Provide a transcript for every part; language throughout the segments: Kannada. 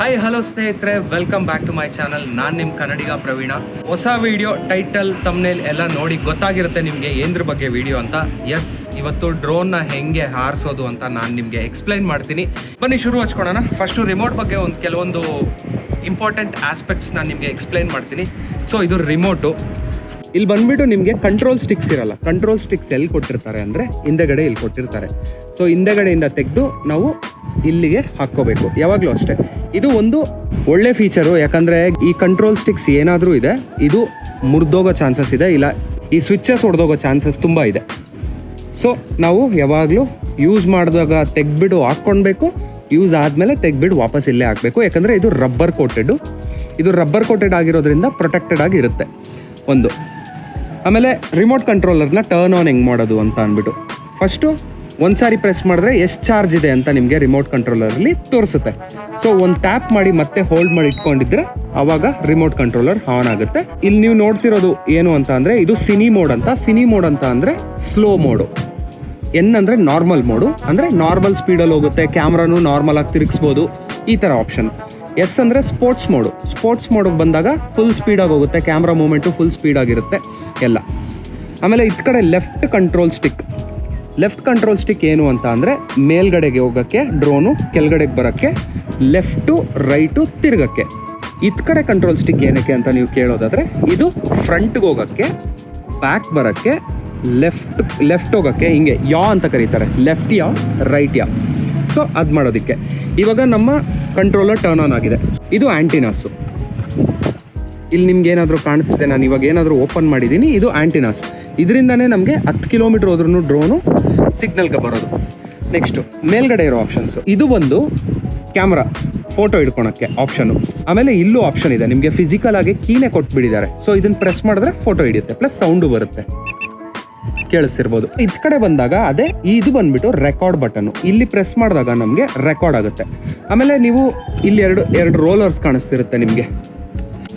ಹಾಯ್ ಹಲೋ ಸ್ನೇಹಿತರೆ, welcome back to my channel. ನಾನು ನಿಮ್ಮ ಕನ್ನಡಿಗ ಪ್ರವೀಣ. ಹೊಸ ವಿಡಿಯೋ ಟೈಟಲ್ ತಮ್ನೇಲ್ ಎಲ್ಲ ನೋಡಿ ಗೊತ್ತಾಗಿರುತ್ತೆ ನಿಮಗೆ ಏನ್ರ ಬಗ್ಗೆ ವಿಡಿಯೋ ಅಂತ. ಎಸ್, ಇವತ್ತು ಡ್ರೋನ್ನ ಹೆಂಗೆ ಹಾರಿಸೋದು ಅಂತ ನಾನು ನಿಮಗೆ ಎಕ್ಸ್ಪ್ಲೈನ್ ಮಾಡ್ತೀನಿ. ಬನ್ನಿ ಶುರು ಹಚ್ಕೊಳ್ಳೋಣ. ಫಸ್ಟು ರಿಮೋಟ್ ಬಗ್ಗೆ ಕೆಲವೊಂದು ಇಂಪಾರ್ಟೆಂಟ್ ಆಸ್ಪೆಕ್ಟ್ಸ್ ನಾನು ನಿಮಗೆ ಎಕ್ಸ್ಪ್ಲೈನ್ ಮಾಡ್ತೀನಿ. ಸೊ ಇದು ರಿಮೋಟು. ಇಲ್ಲಿ ಬಂದ್ಬಿಟ್ಟು ನಿಮಗೆ ಕಂಟ್ರೋಲ್ ಸ್ಟಿಕ್ಸ್ ಇರಲ್ಲ. ಕಂಟ್ರೋಲ್ ಸ್ಟಿಕ್ಸ್ ಎಲ್ಲಿ ಕೊಟ್ಟಿರ್ತಾರೆ ಅಂದರೆ ಹಿಂದೆಗಡೆ ಇಲ್ಲಿ ಕೊಟ್ಟಿರ್ತಾರೆ. ಸೊ ಹಿಂದೆಗಡೆಯಿಂದ ತೆಗೆದು ನಾವು ಇಲ್ಲಿಗೆ ಹಾಕ್ಕೋಬೇಕು ಯಾವಾಗಲೂ ಅಷ್ಟೇ. ಇದು ಒಂದು ಒಳ್ಳೆ ಫೀಚರು, ಯಾಕಂದರೆ ಈ ಕಂಟ್ರೋಲ್ ಸ್ಟಿಕ್ಸ್ ಏನಾದರೂ ಇದೆ ಇದು ಮುರಿದೋಗೋ ಚಾನ್ಸಸ್ ಇದೆ, ಇಲ್ಲ ಈ ಸ್ವಿಚಸ್ ಹೊಡೆದೋಗೋ ಚಾನ್ಸಸ್ ತುಂಬ ಇದೆ. ಸೊ ನಾವು ಯಾವಾಗಲೂ ಯೂಸ್ ಮಾಡಿದಾಗ ತೆಗ್ದುಬಿಟ್ಟು ಹಾಕ್ಕೊಳ್ಬೇಕು, ಯೂಸ್ ಆದಮೇಲೆ ತೆಗ್ದುಬಿಟ್ಟು ವಾಪಸ್ ಇಲ್ಲೇ ಹಾಕಬೇಕು. ಯಾಕಂದರೆ ಇದು ರಬ್ಬರ್ ಕೋಟೆಡ್ ಆಗಿರೋದ್ರಿಂದ ಪ್ರೊಟೆಕ್ಟೆಡ್ ಆಗಿರುತ್ತೆ ಒಂದು. ಆಮೇಲೆ ರಿಮೋಟ್ ಕಂಟ್ರೋಲರ್ನ ಟರ್ನ್ ಆನ್ ಹೆಂಗೆ ಮಾಡೋದು ಅಂತ ಅಂದ್ಬಿಟ್ಟು ಫಸ್ಟು ಒಂದು ಸಾರಿ ಪ್ರೆಸ್ ಮಾಡಿದ್ರೆ ಎಷ್ಟು ಚಾರ್ಜ್ ಇದೆ ಅಂತ ನಿಮಗೆ ರಿಮೋಟ್ ಕಂಟ್ರೋಲರಲ್ಲಿ ತೋರಿಸುತ್ತೆ. ಸೊ ಒಂದು ಟ್ಯಾಪ್ ಮಾಡಿ ಮತ್ತೆ ಹೋಲ್ಡ್ ಮಾಡಿ ಇಟ್ಕೊಂಡಿದ್ರೆ ಆವಾಗ ರಿಮೋಟ್ ಕಂಟ್ರೋಲರ್ ಆನ್ ಆಗುತ್ತೆ. ಇಲ್ಲಿ ನೀವು ನೋಡ್ತಿರೋದು ಏನು ಅಂತ ಅಂದರೆ ಇದು ಸಿನಿ ಮೋಡ್ ಅಂತ ಅಂದರೆ ಸ್ಲೋ ಮೋಡು. ಎನ್ ಅಂದರೆ ನಾರ್ಮಲ್ ಮೋಡು, ಅಂದರೆ ನಾರ್ಮಲ್ ಸ್ಪೀಡಲ್ಲಿ ಹೋಗುತ್ತೆ, ಕ್ಯಾಮ್ರಾನು ನಾರ್ಮಲ್ ಆಗಿ ತಿರುಗಿಸ್ಬೋದು, ಈ ಥರ ಆಪ್ಷನ್. ಎಸ್ ಅಂದರೆ ಸ್ಪೋರ್ಟ್ಸ್ ಮೋಡಿಗೆ ಬಂದಾಗ ಫುಲ್ ಸ್ಪೀಡಾಗಿ ಹೋಗುತ್ತೆ, ಕ್ಯಾಮ್ರಾ ಮೂಮೆಂಟು ಫುಲ್ ಸ್ಪೀಡಾಗಿರುತ್ತೆ ಎಲ್ಲ. ಆಮೇಲೆ ಇತ್ತ ಕಡೆ ಲೆಫ್ಟ್ ಕಂಟ್ರೋಲ್ ಸ್ಟಿಕ್ ಏನು ಅಂತ ಅಂದರೆ ಮೇಲ್ಗಡೆಗೆ ಹೋಗೋಕ್ಕೆ ಡ್ರೋನು, ಕೆಳಗಡೆಗೆ ಬರೋಕ್ಕೆ, ಲೆಫ್ಟು ರೈಟು ತಿರುಗಕ್ಕೆ. ಇತ್ತ ಕಡೆ ಕಂಟ್ರೋಲ್ ಸ್ಟಿಕ್ ಏನಕ್ಕೆ ಅಂತ ನೀವು ಕೇಳೋದಾದರೆ ಇದು ಫ್ರಂಟ್ಗೆ ಹೋಗೋಕ್ಕೆ, ಬ್ಯಾಕ್ ಬರೋಕ್ಕೆ, ಲೆಫ್ಟ್ ಹೋಗೋಕ್ಕೆ, ಹಿಂಗೆ ಯಾ ಅಂತ ಕರೀತಾರೆ, left yeah right yeah. So ಅದು ಮಾಡೋದಕ್ಕೆ ಇವಾಗ ನಮ್ಮ ಕಂಟ್ರೋಲರ್ ಟರ್ನ್ ಆನ್ ಆಗಿದೆ. ಇದು ಆ್ಯಂಟಿನಾಸು. ಇಲ್ಲಿ ನಿಮ್ಗೆ ಏನಾದರೂ ಕಾಣಿಸ್ತಿದೆ, ನಾನು ಇವಾಗ ಏನಾದರೂ ಓಪನ್ ಮಾಡಿದ್ದೀನಿ, ಇದು ಆ್ಯಂಟಿನಾಸ್. ಇದರಿಂದನೇ ನಮಗೆ 10 ಕಿಲೋಮೀಟ್ರ್ ಹೋದ್ರೂ ಡ್ರೋನು ಸಿಗ್ನಲ್ಗೆ ಬರೋದು. ನೆಕ್ಸ್ಟು ಮೇಲ್ಗಡೆ ಇರೋ ಆಪ್ಷನ್ಸು, ಇದು ಒಂದು ಕ್ಯಾಮ್ರಾ ಫೋಟೋ ಹಿಡ್ಕೊಳಕ್ಕೆ ಆಪ್ಷನು. ಆಮೇಲೆ ಇಲ್ಲೂ ಆಪ್ಷನ್ ಇದೆ, ನಿಮಗೆ ಫಿಸಿಕಲ್ ಆಗಿ ಕೀನೇ ಕೊಟ್ಬಿಟ್ಟಿದ್ದಾರೆ. ಸೊ ಇದನ್ನು ಪ್ರೆಸ್ ಮಾಡಿದ್ರೆ ಫೋಟೋ ಹಿಡಿಯುತ್ತೆ, ಪ್ಲಸ್ ಸೌಂಡು ಬರುತ್ತೆ, ಕೇಳಿಸ್ತಿರ್ಬೋದು. ಇದ್ ಕಡೆ ಬಂದಾಗ ಅದೇ ಇದು ಬಂದ್ಬಿಟ್ಟು ರೆಕಾರ್ಡ್ ಬಟನ್ನು. ಇಲ್ಲಿ ಪ್ರೆಸ್ ಮಾಡಿದಾಗ ನಮಗೆ ರೆಕಾರ್ಡ್ ಆಗುತ್ತೆ. ಆಮೇಲೆ ನೀವು ಇಲ್ಲಿ ಎರಡು ರೋಲರ್ಸ್ ಕಾಣಿಸ್ತಿರುತ್ತೆ ನಿಮಗೆ.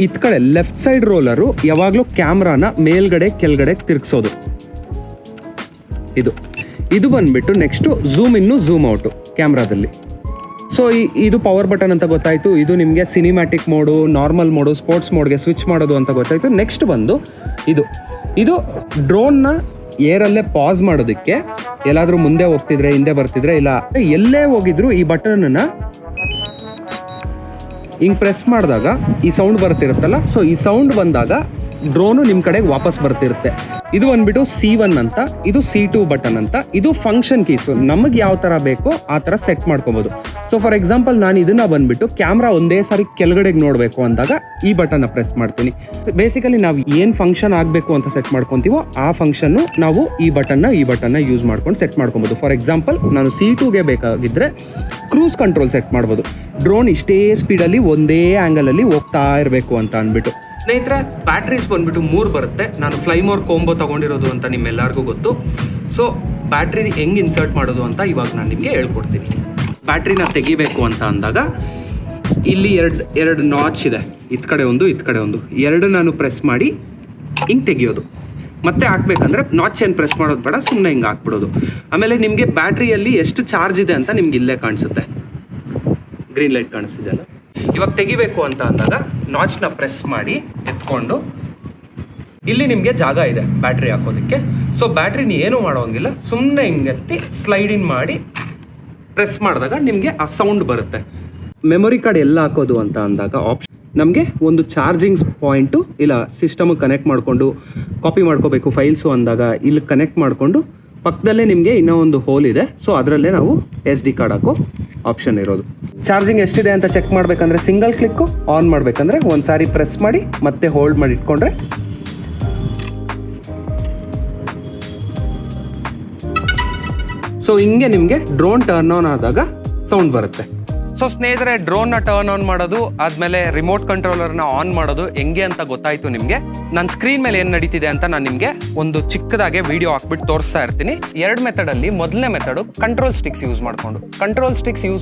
ಇದ್ ಕಡೆ ಲೆಫ್ಟ್ ಸೈಡ್ ರೋಲರು ಯಾವಾಗಲೂ ಕ್ಯಾಮ್ರಾನ ಮೇಲ್ಗಡೆ ಕೆಳಗಡೆ ತಿರುಗಿಸೋದು. ಇದು ಬಂದ್ಬಿಟ್ಟು ನೆಕ್ಸ್ಟು ಝೂಮ್ ಇನ್ನು ಝೂಮ್ ಔಟು ಕ್ಯಾಮ್ರಾದಲ್ಲಿ. ಸೊ ಇದು ಪವರ್ ಬಟನ್ ಅಂತ ಗೊತ್ತಾಯಿತು. ಇದು ನಿಮಗೆ cinematic mode, normal mode, sports ಮೋಡ್ಗೆ ಸ್ವಿಚ್ ಮಾಡೋದು ಅಂತ ಗೊತ್ತಾಯಿತು. ನೆಕ್ಸ್ಟ್ ಬಂದು ಇದು ಡ್ರೋನ್ನ ಏರಲ್ಲೇ ಪಾಸ್ ಮಾಡೋದಕ್ಕೆ, ಎಲ್ಲಾದರೂ ಮುಂದೆ ಹೋಗ್ತಿದ್ರೆ ಹಿಂದೆ ಬರ್ತಿದ್ರೆ, ಇಲ್ಲ ಎಲ್ಲೇ ಹೋಗಿದ್ರು ಈ ಬಟನ್ನ ಹಿಂಗೆ ಪ್ರೆಸ್ ಮಾಡಿದಾಗ ಈ ಸೌಂಡ್ ಬರ್ತಿರುತ್ತಲ್ಲ, ಸೊ ಈ ಸೌಂಡ್ ಬಂದಾಗ ಡ್ರೋನು ನಿಮ್ಮ ಕಡೆಗೆ ವಾಪಸ್ ಬರ್ತಿರುತ್ತೆ. ಇದು ಬಂದ್ಬಿಟ್ಟು C1 ಅಂತ, ಇದು C2 ಬಟನ್ ಅಂತ. ಇದು ಫಂಕ್ಷನ್ ಕೀಸು, ನಮಗೆ ಯಾವ ಥರ ಬೇಕೋ ಆ ಥರ ಸೆಟ್ ಮಾಡ್ಕೊಬೋದು. ಸೊ ಫಾರ್ ಎಕ್ಸಾಂಪಲ್ ನಾನು ಇದನ್ನ ಬಂದ್ಬಿಟ್ಟು ಕ್ಯಾಮ್ರಾ ಒಂದೇ ಸಾರಿ ಕೆಳಗಡೆಗೆ ನೋಡಬೇಕು ಅಂದಾಗ ಈ ಬಟನ್ನ ಪ್ರೆಸ್ ಮಾಡ್ತೀನಿ. ಬೇಸಿಕಲಿ ನಾವು ಏನು ಫಂಕ್ಷನ್ ಆಗಬೇಕು ಅಂತ ಸೆಟ್ ಮಾಡ್ಕೊತೀವೋ ಆ ಫಂಕ್ಷನ್ನು ನಾವು ಈ ಬಟನ್ನ ಯೂಸ್ ಮಾಡ್ಕೊಂಡು ಸೆಟ್ ಮಾಡ್ಕೊಬೋದು. ಫಾರ್ ಎಕ್ಸಾಂಪಲ್ ನಾನು C2ಗೆ ಬೇಕಾಗಿದ್ದರೆ ಕ್ರೂಸ್ ಕಂಟ್ರೋಲ್ ಸೆಟ್ ಮಾಡ್ಬೋದು. ಡ್ರೋನ್ ಇಷ್ಟೇ ಸ್ಪೀಡಲ್ಲಿ ಒಂದೇ ಆ್ಯಂಗಲಲ್ಲಿ ಹೋಗ್ತಾ ಇರಬೇಕು ಅಂತ ಅಂದ್ಬಿಟ್ಟು. ಸ್ನೇಹಿತರೆ, ಬ್ಯಾಟ್ರೀಸ್ ಬಂದ್ಬಿಟ್ಟು 3 ಬರುತ್ತೆ. ನಾನು ಫ್ಲೈಮೋರ್ ಕೋಂಬೋ ತಗೊಂಡಿರೋದು ಅಂತ ನಿಮ್ಮೆಲ್ಲರಿಗೂ ಗೊತ್ತು. ಸೊ ಬ್ಯಾಟ್ರಿ ಹೆಂಗೆ ಇನ್ಸರ್ಟ್ ಮಾಡೋದು ಅಂತ ಇವಾಗ ನಾನು ನಿಮಗೆ ಹೇಳ್ಕೊಡ್ತೀನಿ. ಬ್ಯಾಟ್ರಿನ ತೆಗಿಬೇಕು ಅಂತ ಅಂದಾಗ ಇಲ್ಲಿ ಎರಡು ನಾಚ್ ಇದೆ, ಇತ್ ಕಡೆ ಒಂದು ಎರಡು ನಾನು ಪ್ರೆಸ್ ಮಾಡಿ ಹಿಂಗೆ ತೆಗಿಯೋದು. ಮತ್ತೆ ಹಾಕ್ಬೇಕಂದ್ರೆ ನಾಚ್ ಏನು ಪ್ರೆಸ್ ಮಾಡೋದು ಬೇಡ, ಸುಮ್ಮನೆ ಹಿಂಗೆ ಹಾಕ್ಬಿಡೋದು. ಆಮೇಲೆ ನಿಮಗೆ ಬ್ಯಾಟ್ರಿಯಲ್ಲಿ ಎಷ್ಟು ಚಾರ್ಜ್ ಇದೆ ಅಂತ ನಿಮ್ಗೆ ಇಲ್ಲೇ ಕಾಣಿಸುತ್ತೆ, ಗ್ರೀನ್ ಲೈಟ್ ಕಾಣಿಸ್ತಿದೆ ಅಲ್ಲ. ಇವಾಗ ತೆಗಿಬೇಕು ಅಂತ ಅಂದಾಗ ನಾಚ್ನ ಪ್ರೆಸ್ ಮಾಡಿ ಎತ್ಕೊಂಡು ಇಲ್ಲಿ ನಿಮಗೆ ಜಾಗ ಇದೆ ಬ್ಯಾಟ್ರಿ ಹಾಕೋದಕ್ಕೆ. ಸೊ ಬ್ಯಾಟ್ರಿನ ಏನೂ ಮಾಡೋಂಗಿಲ್ಲ, ಸುಮ್ಮನೆ ಹಿಂಗೆ ಎತ್ತಿ ಸ್ಲೈಡ್ ಇನ್ ಮಾಡಿ ಪ್ರೆಸ್ ಮಾಡಿದಾಗ ನಿಮಗೆ ಆ ಸೌಂಡ್ ಬರುತ್ತೆ. ಮೆಮೊರಿ ಕಾರ್ಡ್ ಎಲ್ಲ ಹಾಕೋದು ಅಂತ ಅಂದಾಗ ಆಪ್ಷನ್ ನಮಗೆ ಒಂದು ಚಾರ್ಜಿಂಗ್ ಪಾಯಿಂಟು, ಇಲ್ಲ ಸಿಸ್ಟಮ್ಗೆ ಕನೆಕ್ಟ್ ಮಾಡಿಕೊಂಡು ಕಾಪಿ ಮಾಡ್ಕೋಬೇಕು ಫೈಲ್ಸು ಅಂದಾಗ ಇಲ್ಲಿ ಕನೆಕ್ಟ್ ಮಾಡಿಕೊಂಡು ಪಕ್ಕದಲ್ಲೇ ನಿಮಗೆ ಇನ್ನೂ ಒಂದು ಹೋಲ್ ಇದೆ. ಸೊ ಅದರಲ್ಲೇ ನಾವು SD ಕಾರ್ಡ್ ಹಾಕೋ ಆಪ್ಷನ್ ಇರೋದು. ಚಾರ್ಜಿಂಗ್ ಎಷ್ಟಿದೆ ಅಂತ ಚೆಕ್ ಮಾಡಬೇಕಂದ್ರೆ ಸಿಂಗಲ್ ಕ್ಲಿಕ್ಕು, ಆನ್ ಮಾಡಬೇಕಂದ್ರೆ ಒಂದು ಸಾರಿ ಪ್ರೆಸ್ ಮಾಡಿ ಮತ್ತೆ ಹೋಲ್ಡ್ ಮಾಡಿ ಇಟ್ಕೊಂಡ್ರೆ ಸೊ ಹಿಂಗೆ ನಿಮಗೆ ಡ್ರೋನ್ ಟರ್ನ್ ಆನ್ ಆದಾಗ ಸೌಂಡ್ ಬರುತ್ತೆ. ಸೊ ಸ್ನೇಹಿತರೆ, ಡ್ರೋನ್ನ ಟರ್ನ್ ಆನ್ ಮಾಡೋದು ಆದಮೇಲೆ ರಿಮೋಟ್ ಕಂಟ್ರೋಲರ್ನ ಆನ್ ಮಾಡೋದು ಹೆಂಗೆ ಅಂತ ಗೊತ್ತಾಯಿತು ನಿಮಗೆ. ನನ್ನ ಸ್ಕ್ರೀನ್ ಮೇಲೆ ಏನು ನಡೀತಿದೆ ಅಂತ ನಾನು ನಿಮಗೆ ಒಂದು ಚಿಕ್ಕದಾಗೆ ವಿಡಿಯೋ ಹಾಕ್ಬಿಟ್ಟು ತೋರಿಸ್ತಾ ಇರ್ತೀನಿ. 2 ಮೆಥಡಲ್ಲಿ ಮೊದಲನೇ ಮೆಥಡು ಕಂಟ್ರೋಲ್ ಸ್ಟಿಕ್ಸ್ ಯೂಸ್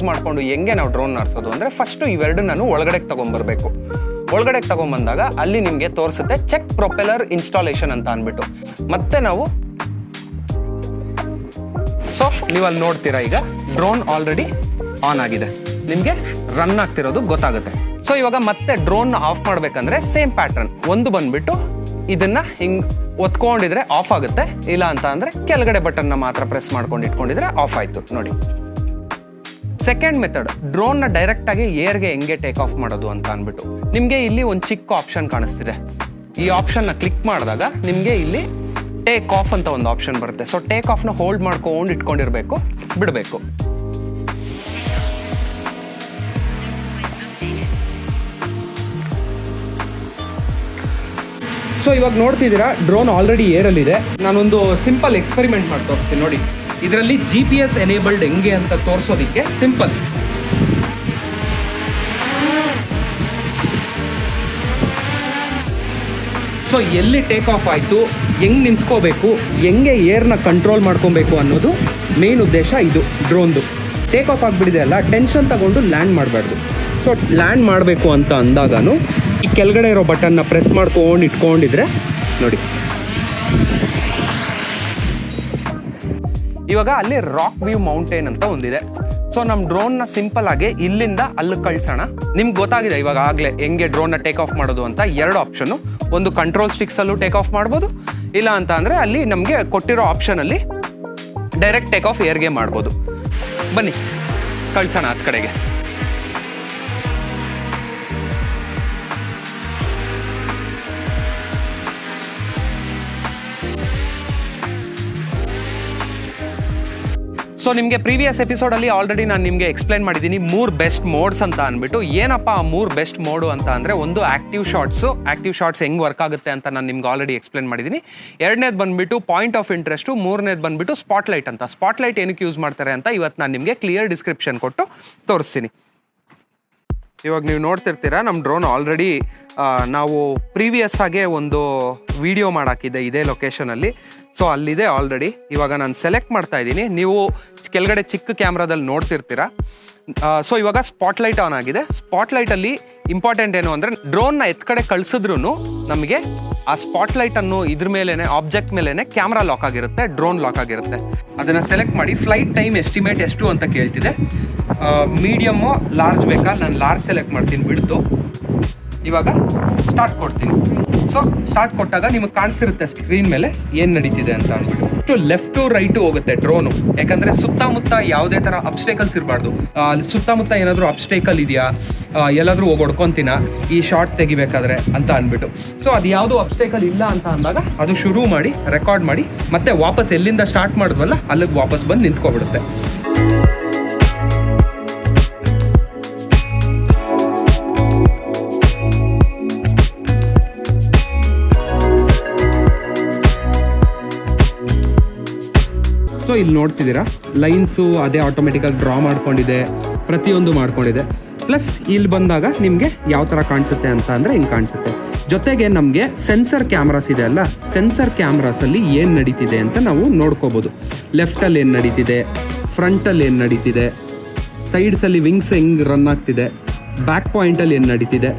ಮಾಡಿಕೊಂಡು ಹೆಂಗೆ ನಾವು ಡ್ರೋನ್ ನಡೆಸೋದು ಅಂದರೆ ಫಸ್ಟು ಇವೆರಡು ನಾನು ಒಳಗಡೆಗೆ ತೊಗೊಂಬರ್ಬೇಕು. ಒಳಗಡೆಗೆ ತೊಗೊಂಬಂದಾಗ ಅಲ್ಲಿ ನಿಮಗೆ ತೋರಿಸುತ್ತೆ ಚೆಕ್ ಪ್ರೊಪೆಲ್ಲರ್ ಇನ್ಸ್ಟಾಲೇಷನ್ ಅಂತ ಅಂದ್ಬಿಟ್ಟು. ಮತ್ತೆ ನಾವು ಸೊ ನೀವು ಅಲ್ಲಿ ನೋಡ್ತೀರಾ, ಈಗ ಡ್ರೋನ್ ಆಲ್ರೆಡಿ ಆನ್ ಆಗಿದೆ. ನಿಮಗೆ ರನ್ ಆಗ್ತಿರೋದು ಗೊತ್ತಾಗುತ್ತೆ. ಸೊ ಇವಾಗ ಮತ್ತೆ ಡ್ರೋನ್ ಆಫ್ ಮಾಡ್ಬೇಕಂದ್ರೆ ಸೇಮ್ ಪ್ಯಾಟರ್ನ್. ಒಂದು ಬಂದ್ಬಿಟ್ಟು ಇದನ್ನ ಹಿಂಗ್ ಒತ್ಕೊಂಡಿದ್ರೆ ಆಫ್ ಆಗುತ್ತೆ, ಇಲ್ಲ ಅಂತ ಅಂದ್ರೆ ಕೆಳಗಡೆ ಬಟನ್ನ ಮಾತ್ರ ಪ್ರೆಸ್ ಮಾಡ್ಕೊಂಡು ಇಟ್ಕೊಂಡಿದ್ರೆ ಆಫ್ ಆಯ್ತು ನೋಡಿ. ಸೆಕೆಂಡ್ ಮೆಥಡ್, ಡ್ರೋನ್ನ ಡೈರೆಕ್ಟ್ ಆಗಿ ಏರ್ಗೆ ಹೆಂಗೆ ಟೇಕ್ ಆಫ್ ಮಾಡೋದು ಅಂತ ಅಂದ್ಬಿಟ್ಟು ನಿಮಗೆ ಇಲ್ಲಿ ಒಂದು ಚಿಕ್ಕ ಆಪ್ಷನ್ ಕಾಣಿಸ್ತಿದೆ. ಈ ಆಪ್ಷನ್ನ ಕ್ಲಿಕ್ ಮಾಡಿದಾಗ ನಿಮಗೆ ಇಲ್ಲಿ ಟೇಕ್ ಆಫ್ ಅಂತ ಒಂದು ಆಪ್ಷನ್ ಬರುತ್ತೆ. ಸೊ ಟೇಕ್ ಆಫ್ನ ಹೋಲ್ಡ್ ಮಾಡ್ಕೊಂಡು ಇಟ್ಕೊಂಡಿರ್ಬೇಕು, ಬಿಡಬೇಕು. ಸೊ ಇವಾಗ ನೋಡ್ತಿದ್ದೀರಾ ಡ್ರೋನ್ ಆಲ್ರೆಡಿ ಏರಲ್ಲಿದೆ. ನಾನೊಂದು ಸಿಂಪಲ್ ಎಕ್ಸ್ಪೆರಿಮೆಂಟ್ ಮಾಡಿ ತೋರಿಸ್ತೀನಿ ನೋಡಿ. ಇದರಲ್ಲಿ GPS ಎನೇಬಲ್ಡ್ ಹೆಂಗೆ ಅಂತ ತೋರಿಸೋದಿಕ್ಕೆ ಸಿಂಪಲ್. ಸೊ ಎಲ್ಲಿ ಟೇಕ್ ಆಫ್ ಆಯಿತು, ಹೆಂಗೆ ನಿಂತ್ಕೋಬೇಕು, ಹೆಂಗೆ ಏರ್ನ ಕಂಟ್ರೋಲ್ ಮಾಡ್ಕೊಬೇಕು ಅನ್ನೋದು ಮೇನ್ ಉದ್ದೇಶ ಇದು ಡ್ರೋನ್ದು. ಟೇಕ್ ಆಫ್ ಆಗಿಬಿಡಿದೆ ಅಲ್ಲ, ಟೆನ್ಷನ್ ತಗೊಂಡು ಲ್ಯಾಂಡ್ ಮಾಡಬಾರ್ದು. ಸೊ ಲ್ಯಾಂಡ್ ಮಾಡಬೇಕು ಅಂತ ಅಂದಾಗೂ ಈ ಕೆಳಗಡೆ ಇರೋ ಬಟನ್ನ ಪ್ರೆಸ್ ಮಾಡ್ಕೊಂಡು ಇಟ್ಕೊಂಡಿದ್ರೆ ನೋಡಿ. ಇವಾಗ ಅಲ್ಲಿ ರಾಕ್ ವ್ಯೂ ಮೌಂಟೇನ್ ಅಂತ ಒಂದಿದೆ. ಸೊ ನಮ್ಮ ಡ್ರೋನ್ನ ಸಿಂಪಲ್ ಆಗಿ ಇಲ್ಲಿಂದ ಅಲ್ಲಿ ಕಳ್ಸೋಣ. ನಿಮ್ಗೆ ಗೊತ್ತಾಗಿದೆ ಇವಾಗ ಆಗಲೇ ಹೆಂಗೆ ಡ್ರೋನ್ನ ಟೇಕ್ ಆಫ್ ಮಾಡೋದು ಅಂತ. ಎರಡು ಆಪ್ಷನ್ನು, ಒಂದು ಕಂಟ್ರೋಲ್ ಸ್ಟಿಕ್ಸಲ್ಲೂ ಟೇಕ್ ಆಫ್ ಮಾಡ್ಬೋದು, ಇಲ್ಲ ಅಂತ ಅಂದರೆ ಅಲ್ಲಿ ನಮಗೆ ಕೊಟ್ಟಿರೋ ಆಪ್ಷನಲ್ಲಿ ಡೈರೆಕ್ಟ್ ಟೇಕ್ ಆಫ್ ಏರ್ಗೆ ಮಾಡ್ಬೋದು. ಬನ್ನಿ ಕಳ್ಸೋಣ ಹತ್ತು ಕಡೆಗೆ. ಸೊ ನಿಮಗೆ ಪ್ರೀವಿಯಸ್ ಎಪಿಸೋಡಲ್ಲಿ ಆಲ್ರೆಡಿ ನಾನು ನಿಮಗೆ ಎಕ್ಸ್ಪ್ಲೈನ್ ಮಾಡಿದ್ದೀನಿ 3 ಬೆಸ್ಟ್ ಮೋಡ್ಸ್ ಅಂತ ಅಂದ್ಬಿಟ್ಟು. ಏನಪ್ಪ ಆ 3 ಬೆಸ್ಟ್ ಮೋಡು ಅಂತ ಅಂದರೆ, ಒಂದು ಆಕ್ಟಿವ್ ಶಾಟ್ಸ್ ಹೆಂಗೆ ವರ್ಕ್ ಆಗುತ್ತೆ ಅಂತ ನಾನು ನಿಮ್ಗೆ ಆಲ್ರೆಡಿ ಎಕ್ಸ್ಪ್ಲೈನ್ ಮಾಡಿದ್ದೀನಿ. ಎರಡನೇದು ಬಂದುಬಿಟ್ಟು ಪಾಯಿಂಟ್ ಆಫ್ ಇಂಟ್ರೆಸ್ಟು, ಮೂರನೇದು ಬಂದುಬಿಟ್ಟು ಸ್ಪಾಟ್ಲೈಟ್ ಅಂತ. ಸ್ಪಾಟ್ಲೈಟ್ ಏನಕ್ಕೆ ಯೂಸ್ ಮಾಡ್ತಾರೆ ಅಂತ ಇವತ್ತು ನಾನು ನಿಮಗೆ ಕ್ಲಿಯರ್ ಡಿಸ್ಕ್ರಿಪ್ಷನ್ ಕೊಟ್ಟು ತೋರಿಸ್ತೀನಿ. ಇವಾಗ ನೀವು ನೋಡ್ತಿರ್ತೀರಾ ನಮ್ಮ ಡ್ರೋನ್ ಆಲ್ರೆಡಿ ನಾವು ಪ್ರೀವಿಯಸ್ ಆಗೇ ಒಂದು ವಿಡಿಯೋ ಮಾಡಾಕಿದ್ದೆ ಇದೇ ಲೊಕೇಶನಲ್ಲಿ. ಸೊ ಅಲ್ಲಿದೆ ಆಲ್ರೆಡಿ. ಇವಾಗ ನಾನು ಸೆಲೆಕ್ಟ್ ಮಾಡ್ತಾ ಇದ್ದೀನಿ, ನೀವು ಕೆಳಗಡೆ ಚಿಕ್ಕ ಕ್ಯಾಮ್ರಾದಲ್ಲಿ ನೋಡ್ತಿರ್ತೀರಾ. ಸೊ ಇವಾಗ ಸ್ಪಾಟ್ಲೈಟ್ ಆನ್ ಆಗಿದೆ. ಸ್ಪಾಟ್ಲೈಟಲ್ಲಿ ಇಂಪಾರ್ಟೆಂಟ್ ಏನು ಅಂದರೆ, ಡ್ರೋನ್ನ ಎತ್ಕಡೆ ಕಳಿಸಿದ್ರು ನಮಗೆ ಆ ಸ್ಪಾಟ್ಲೈಟ್ ಅನ್ನು ಇದ್ರ ಮೇಲೇನೆ, ಆಬ್ಜೆಕ್ಟ್ ಮೇಲೇನೆ ಕ್ಯಾಮ್ರಾ ಲಾಕ್ ಆಗಿರುತ್ತೆ, ಡ್ರೋನ್ ಲಾಕ್ ಆಗಿರುತ್ತೆ. ಅದನ್ನು ಸೆಲೆಕ್ಟ್ ಮಾಡಿ ಫ್ಲೈಟ್ ಟೈಮ್ ಎಸ್ಟಿಮೇಟ್ ಎಷ್ಟು ಅಂತ ಕೇಳ್ತಿದೆ. ಮೀಡಿಯಮ್ಮು ಲಾರ್ಜ್ ಬೇಕಾ, ನಾನು ಲಾರ್ಜ್ ಸೆಲೆಕ್ಟ್ ಮಾಡ್ತೀನಿ, ಬಿಡ್ತು. ಇವಾಗ ಸ್ಟಾರ್ಟ್ ಕೊಡ್ತೀನಿ. ಸೊ ಸ್ಟಾರ್ಟ್ ಕೊಟ್ಟಾಗ ನಿಮಗೆ ಕಾಣಿಸಿರುತ್ತೆ ಸ್ಕ್ರೀನ್ ಮೇಲೆ ಏನು ನಡೀತಿದೆ ಅಂತ ಅಂದ್ಬಿಟ್ಟು. ಲೆಫ್ಟ್ ಟು ರೈಟು ಹೋಗುತ್ತೆ ಡ್ರೋನು, ಯಾಕಂದರೆ ಸುತ್ತಮುತ್ತ ಯಾವುದೇ ಥರ ಅಬ್ಸ್ಟೇಕಲ್ಸ್ ಇರಬಾರ್ದು. ಅಲ್ಲಿ ಸುತ್ತಮುತ್ತ ಏನಾದರೂ ಅಬ್ಸ್ಟೇಕಲ್ ಇದೆಯಾ, ಎಲ್ಲಾದರೂ ಹೋಗಿ ಹೊಡ್ಕೊತೀನ ಈ ಶಾರ್ಟ್ ತೆಗಿಬೇಕಾದ್ರೆ ಅಂತ ಅಂದ್ಬಿಟ್ಟು. ಸೊ ಅದು ಯಾವುದೋ ಅಬ್ಸ್ಟೇಕಲ್ ಇಲ್ಲ ಅಂತ ಅಂದಾಗ ಅದು ಶುರು ಮಾಡಿ ರೆಕಾರ್ಡ್ ಮಾಡಿ ಮತ್ತೆ ವಾಪಸ್ ಎಲ್ಲಿಂದ ಸ್ಟಾರ್ಟ್ ಮಾಡಿದ್ವಲ್ಲ ಅಲ್ಲಿಗೆ ವಾಪಸ್ ಬಂದು ನಿಂತ್ಕೊಬಿಡುತ್ತೆ. ಸೊ ಇಲ್ಲಿ ನೋಡ್ತಿದ್ದೀರಾ ಲೈನ್ಸು ಅದೇ ಆಟೋಮೆಟಿಕಾಗಿ ಡ್ರಾ ಮಾಡ್ಕೊಂಡಿದೆ, ಪ್ರತಿಯೊಂದು ಮಾಡ್ಕೊಂಡಿದೆ. ಪ್ಲಸ್ ಇಲ್ಲಿ ಬಂದಾಗ ನಿಮಗೆ ಯಾವ ಥರ ಕಾಣಿಸುತ್ತೆ ಅಂತ ಅಂದರೆ ಹಿಂಗೆ ಕಾಣಿಸುತ್ತೆ. ಜೊತೆಗೆ ನಮಗೆ ಸೆನ್ಸರ್ ಕ್ಯಾಮ್ರಾಸ್ ಇದೆ ಅಲ್ಲ, ಸೆನ್ಸರ್ ಕ್ಯಾಮ್ರಾಸಲ್ಲಿ ಏನು ನಡೀತಿದೆ ಅಂತ ನಾವು ನೋಡ್ಕೋಬೋದು. ಲೆಫ್ಟಲ್ಲಿ ಏನು ನಡೀತಿದೆ, ಫ್ರಂಟಲ್ಲಿ ಏನು ನಡೀತಿದೆ, ಸೈಡ್ಸಲ್ಲಿ ವಿಂಗ್ಸ್ ಹೆಂಗೆ ರನ್ ಆಗ್ತಿದೆ, ಬ್ಯಾಕ್ ಪಾಯಿಂಟಲ್ಲಿ ಏನು ನಡೀತಿದೆ.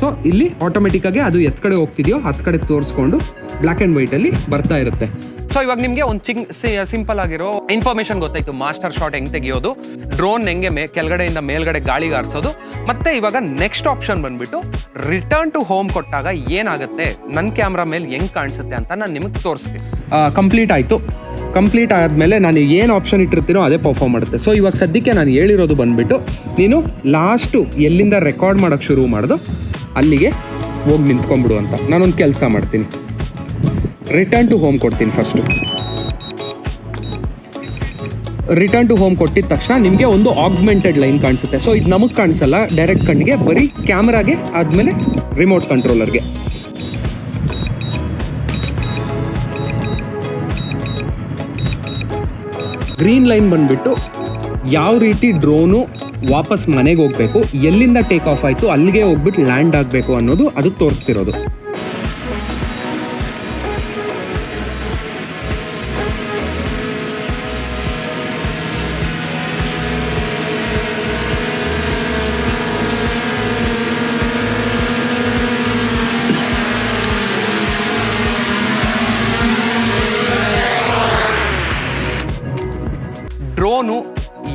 ಸೊ ಇಲ್ಲಿ ಆಟೋಮೆಟಿಕ್ಕಾಗಿ ಅದು ಎತ್ ಕಡೆ ಹೋಗ್ತಿದೆಯೋ ಹತ್ತು ಕಡೆ ತೋರಿಸ್ಕೊಂಡು ಬ್ಲ್ಯಾಕ್ ಆ್ಯಂಡ್ ವೈಟಲ್ಲಿ ಬರ್ತಾ ಇರುತ್ತೆ. ಸೊ ಇವಾಗ ನಿಮಗೆ ಒಂದು ಸಿಂಪಲ್ ಆಗಿರೋ ಇನ್ಫಾರ್ಮೇಷನ್ ಗೊತ್ತಾಯ್ತು. ಮಾಸ್ಟರ್ ಶಾಟ್ ಹೆಂಗೆ ತೆಗಿಯೋದು, ಡ್ರೋನ್ ಹೆಂಗೆ ಕೆಳಗಡೆಯಿಂದ ಮೇಲ್ಗಡೆ ಗಾಳಿಗೆ ಆರಿಸೋದು. ಮತ್ತೆ ಇವಾಗ ನೆಕ್ಸ್ಟ್ ಆಪ್ಷನ್ ಬಂದ್ಬಿಟ್ಟು ರಿಟರ್ನ್ ಟು ಹೋಮ್ ಕೊಟ್ಟಾಗ ಏನಾಗುತ್ತೆ, ನನ್ನ ಕ್ಯಾಮ್ರಾ ಮೇಲೆ ಹೆಂಗೆ ಕಾಣಿಸುತ್ತೆ ಅಂತ ನಾನು ನಿಮಗೆ ತೋರಿಸ್ತೀನಿ. ಕಂಪ್ಲೀಟ್ ಆಯಿತು. ಕಂಪ್ಲೀಟ್ ಆದಮೇಲೆ ನಾನು ಏನು ಆಪ್ಷನ್ ಇಟ್ಟಿರ್ತೀನೋ ಅದೇ ಪರ್ಫಾರ್ಮ್ ಮಾಡುತ್ತೆ. ಸೊ ಇವಾಗ ಸದ್ಯಕ್ಕೆ ನಾನು ಹೇಳಿರೋದು ಬಂದುಬಿಟ್ಟು, ನೀನು ಲಾಸ್ಟು ಎಲ್ಲಿಂದ ರೆಕಾರ್ಡ್ ಮಾಡೋಕ್ಕೆ ಶುರು ಮಾಡೋದು ಅಲ್ಲಿಗೆ ಹೋಗಿ ನಿಂತ್ಕೊಂಡ್ಬಿಡು ಅಂತ. ನಾನೊಂದು ಕೆಲಸ ಮಾಡ್ತೀನಿ, ರಿಟರ್ನ್ ಟು ಹೋಮ್ ಕೊಡ್ತೀನಿ ಫಸ್ಟು. ರಿಟರ್ನ್ ಟು ಹೋಮ್ ಕೊಟ್ಟಿದ ತಕ್ಷಣ ನಿಮಗೆ ಒಂದು ಆಗ್ಮೆಂಟೆಡ್ ಲೈನ್ ಕಾಣಿಸುತ್ತೆ. ಸೊ ಇದು ನಮಗೆ ಕಾಣಿಸಲ್ಲ ಡೈರೆಕ್ಟ್ ಕಣ್ಣಿಗೆ, ಬರೀ ಕ್ಯಾಮ್ರಾಗೆ ಆದಮೇಲೆ ರಿಮೋಟ್ ಕಂಟ್ರೋಲರ್ಗೆ. ಗ್ರೀನ್ ಲೈನ್ ಬಂದುಬಿಟ್ಟು ಯಾವ ರೀತಿ ಡ್ರೋನು ವಾಪಸ್ ಮನೆಗೆ ಹೋಗಬೇಕು, ಎಲ್ಲಿಂದ ಟೇಕ್ ಆಫ್ ಆಯಿತು ಅಲ್ಲಿಗೆ ಹೋಗ್ಬಿಟ್ಟು ಲ್ಯಾಂಡ್ ಆಗಬೇಕು ಅನ್ನೋದು ಅದು ತೋರಿಸ್ತಿರೋದು. ಡ್ರೋನು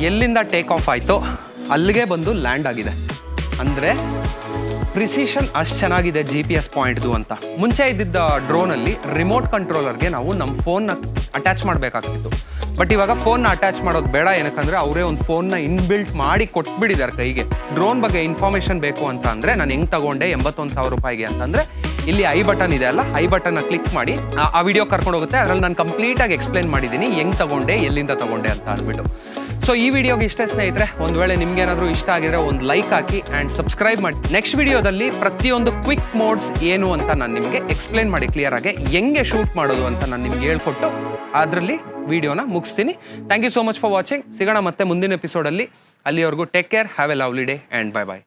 ಎಲ್ಲಿಂದ ಟೇಕ್ ಆಫ್ ಆಯಿತೋ ಅಲ್ಲಿಗೆ ಬಂದು ಲ್ಯಾಂಡ್ ಆಗಿದೆ. ಅಂದರೆ ಪ್ರಿಸಿಷನ್ ಅಷ್ಟು ಚೆನ್ನಾಗಿದೆ GPS ಪಾಯಿಂಟ್ದು ಅಂತ. ಮುಂಚೆ ಇದ್ದಿದ್ದ ಡ್ರೋನಲ್ಲಿ ರಿಮೋಟ್ ಕಂಟ್ರೋಲರ್ಗೆ ನಾವು ನಮ್ಮ ಫೋನ್ನ ಅಟ್ಯಾಚ್ ಮಾಡಬೇಕಾಗ್ತಿತ್ತು. ಬಟ್ ಇವಾಗ ಫೋನ್ನ ಅಟ್ಯಾಚ್ ಮಾಡೋದು ಬೇಡ. ಏನಕ್ಕಂದರೆ ಅವರೇ ಒಂದು ಫೋನ್ನ ಇನ್ಬಿಲ್ಟ್ ಮಾಡಿ ಕೊಟ್ಬಿಟ್ಟಿದ್ದಾರೆ ಕೈಗೆ. ಡ್ರೋನ್ ಬಗ್ಗೆ ಇನ್ಫಾರ್ಮೇಷನ್ ಬೇಕು ಅಂತ ಅಂದರೆ ನಾನು ಹೆಂಗೆ ತಗೊಂಡೆ 81,000 ರೂಪಾಯಿಗೆ ಅಂತಂದರೆ ಇಲ್ಲಿ ಐ ಬಟನ್ ಇದೆ ಅಲ್ಲ, ಐ ಬಟನ್ನ ಕ್ಲಿಕ್ ಮಾಡಿ ಆ ವಿಡಿಯೋ ಕರ್ಕೊಂಡು ಹೋಗುತ್ತೆ. ಅದರಲ್ಲಿ ನಾನು ಕಂಪ್ಲೀಟಾಗಿ ಎಕ್ಸ್ಪ್ಲೇನ್ ಮಾಡಿದ್ದೀನಿ ಹೆಂಗೆ ತಗೊಂಡೆ, ಎಲ್ಲಿಂದ ತಗೊಂಡೆ ಅಂತ ಅಂದ್ಬಿಟ್ಟು. ಸೊ ಈ ವಿಡಿಯೋಗೆ ಇಷ್ಟೇ ಸ್ನೇಹಿತರೆ. ಒಂದು ವೇಳೆ ನಿಮ್ಗೇನಾದರೂ ಇಷ್ಟ ಆಗಿದ್ರೆ ಒಂದು ಲೈಕ್ ಹಾಕಿ ಆ್ಯಂಡ್ ಸಬ್ಸ್ಕ್ರೈಬ್ ಮಾಡಿ. ನೆಕ್ಸ್ಟ್ ವಿಡಿಯೋದಲ್ಲಿ ಪ್ರತಿಯೊಂದು ಕ್ವಿಕ್ ಮೋಡ್ಸ್ ಏನು ಅಂತ ನಾನು ನಿಮಗೆ ಎಕ್ಸ್ಪ್ಲೇನ್ ಮಾಡಿ ಕ್ಲಿಯರ್ ಆಗಿ ಹೆಂಗೆ ಶೂಟ್ ಮಾಡೋದು ಅಂತ ನಾನು ನಿಮ್ಗೆ ಹೇಳ್ಕೊಟ್ಟು ಅದರಲ್ಲಿ ವಿಡಿಯೋನ ಮುಗಿಸ್ತೀನಿ. Thank you so much for watching. ಸಿಗೋಣ ಮತ್ತೆ ಮುಂದಿನ ಎಪಿಸೋಡಲ್ಲಿ. ಅಲ್ಲಿವರೆಗೂ take care, have a lovely day and bye bye.